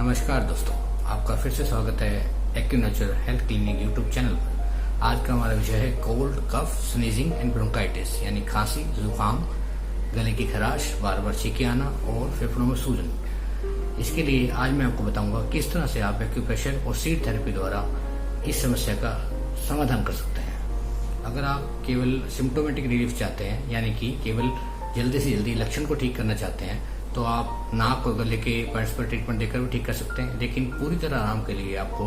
नमस्कार दोस्तों, आपका फिर से स्वागत है Acunature health clinic YouTube channel पर। आज का हमारा विषय है cold, cough, sneezing and bronchitis, यानी खांसी, जुकाम, गले की खराश, बार बार छींके आना और फेफड़ों में सूजन। इसके लिए आज मैं आपको बताऊंगा किस तरह से आप एक्यूप्रेशर और सीड थेरेपी द्वारा इस समस्या का समाधान कर सकते हैं। अगर आप केवल सिम्टोमेटिक रिलीफ चाहते हैं, यानी कि केवल जल्दी से जल्दी लक्षण को ठीक करना चाहते हैं, तो आप नाक और गले के पॉइंट्स पर ट्रीटमेंट देकर भी ठीक कर सकते हैं। लेकिन पूरी तरह आराम के लिए आपको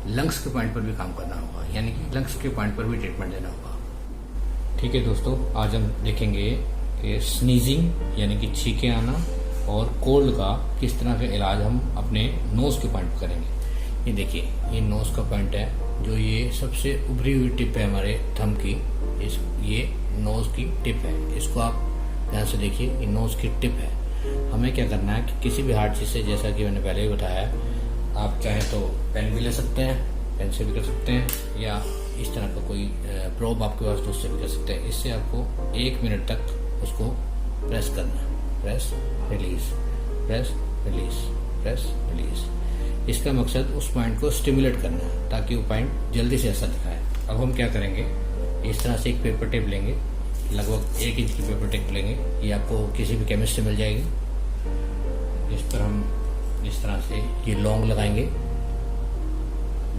लंग्स के पॉइंट पर भी काम करना होगा, यानी कि लंग्स के पॉइंट पर भी ट्रीटमेंट देना होगा। ठीक है दोस्तों, आज हम देखेंगे कि स्नीजिंग यानी कि छींके आना और कोल्ड का किस तरह का इलाज हम अपने नोज के पॉइंट पर करेंगे। ये देखिए, ये नोज का पॉइंट है, जो ये सबसे उभरी हुई टिप है हमारे थंब की। ये नोज की टिप है, इसको आप ध्यान से देखिए, ये नोज की टिप है। हमें क्या करना है कि किसी भी हार्ड चीज से, जैसा कि मैंने पहले ही बताया, आप चाहे तो पेन भी ले सकते हैं, पेन से भी कर सकते हैं, या इस तरह का कोई प्रोब आपके पास तो उससे भी कर सकते हैं। इससे आपको 1 मिनट तक उसको प्रेस करना है, press release, press release, press release. इसका मकसद उस पॉइंट को स्टिमुलेट करना है ताकि वो पॉइंट जल्दी से असर दिखाए। अब हम क्या करेंगे, इस तरह से एक पेपर टेप लेंगे, लगभग 1 इंच की पेपर टेप लेंगे। ये आपको किसी भी केमिस्ट से मिल जाएगी। इस पर हम इस तरह से ये लौंग लगाएंगे।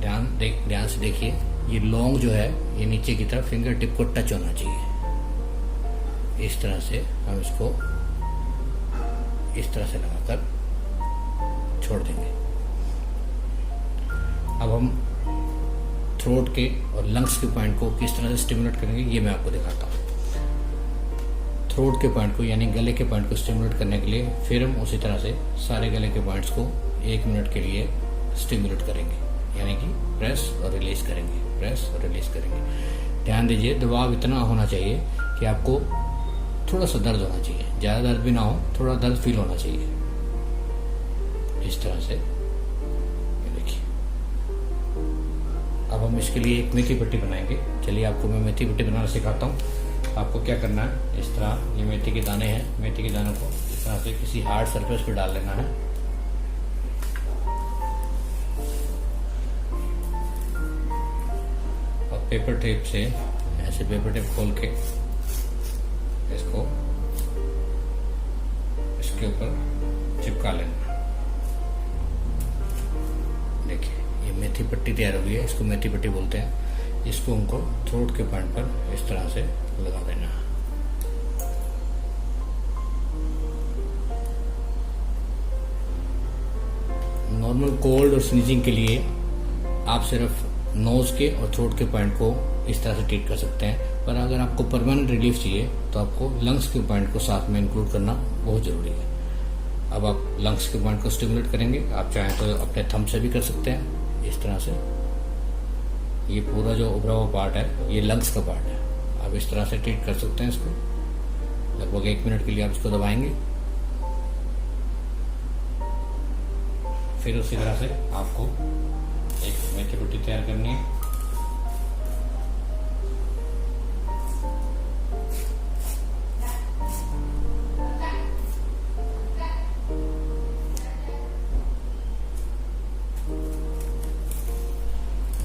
ध्यान से देखिए, ये लौंग जो है ये नीचे की तरफ फिंगर टिप को टच होना चाहिए। इस तरह से हम इसको इस तरह से लगाकर छोड़ देंगे। अब हम थ्रोट के और लंग्स के पॉइंट को किस तरह से स्टिमुलेट करेंगे, ये मैं आपको दिखाता हूँ। थ्रोट के पॉइंट को यानी गले के पॉइंट को स्टिमुलेट करने के लिए फिर हम उसी तरह से सारे गले के पॉइंट्स को 1 मिनट के लिए स्टिमुलेट करेंगे, यानी कि प्रेस और रिलीज करेंगे, प्रेस और रिलीज करेंगे। ध्यान दीजिए, दबाव इतना होना चाहिए कि आपको थोड़ा सा दर्द होना चाहिए, ज्यादा दर्द भी ना हो, थोड़ा दर्द फील होना चाहिए। इस तरह से देखिए। अब हम इसके लिए एक मेथी पट्टी बनाएंगे। चलिए आपको मैं मेथी पट्टी बनाना सिखाता हूँ। आपको क्या करना है, इस तरह ये मेथी के दाने हैं, मेथी के दानों को इस तरह से किसी हार्ड सरफेस पर डाल लेना है। और पेपर टेप से ऐसे पेपर टेप खोल के इसको इसके ऊपर चिपका लेना। देखिए, ये मेथी पट्टी तैयार हो गई है, इसको मेथी पट्टी बोलते हैं। इसको हमको थ्रोट के पॉइंट पर इस तरह से लगा देना। नॉर्मल कोल्ड और स्नीजिंग के लिए आप सिर्फ नोज के और थ्रोट के पॉइंट को इस तरह से ट्रीट कर सकते हैं, पर अगर आपको परमानेंट रिलीफ चाहिए तो आपको लंग्स के पॉइंट को साथ में इंक्लूड करना बहुत जरूरी है। अब आप लंग्स के पॉइंट को स्टिमुलेट करेंगे। आप चाहें तो अपने थंब से भी कर सकते हैं, इस तरह से। ये पूरा जो उभरा हुआ पार्ट है ये लंग्स का पार्ट है। आप इस तरह से ट्रीट कर सकते हैं इसको। लगभग 1 मिनट के लिए आप इसको दबाएंगे। फिर उसी तरह से आपको एक मेथी पट्टी तैयार करनी है।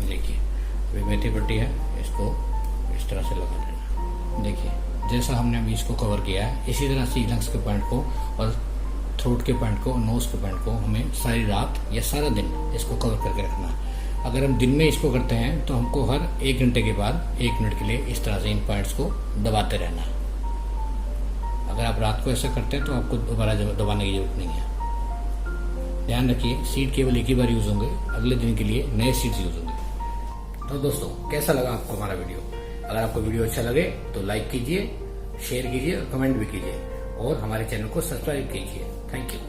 देखिए, मेथी पट्टी है, इसको इस तरह से लगा देना। देखिए, जैसा हमने अभी इसको कवर किया है, इसी तरह से लंग्स के पॉइंट को और थ्रोट के पॉइंट को, नोज के पॉइंट को हमें सारी रात या सारा दिन इसको कवर करके रखना है। अगर हम दिन में इसको करते हैं तो हमको हर 1 घंटे के बाद 1 मिनट के लिए इस तरह से इन पॉइंट्स को दबाते रहना है। अगर आप रात को ऐसा करते हैं तो आपको दोबारा दबाने की जरूरत नहीं है। ध्यान रखिए, सीड केवल एक ही बार यूज होंगे, अगले दिन के लिए नए सीड्स यूज होंगे। तो दोस्तों, कैसा लगा आपको हमारा वीडियो? अगर आपको वीडियो अच्छा लगे तो लाइक कीजिए, शेयर कीजिए और कमेंट भी कीजिए, और हमारे चैनल को सब्सक्राइब कीजिए। Thank you.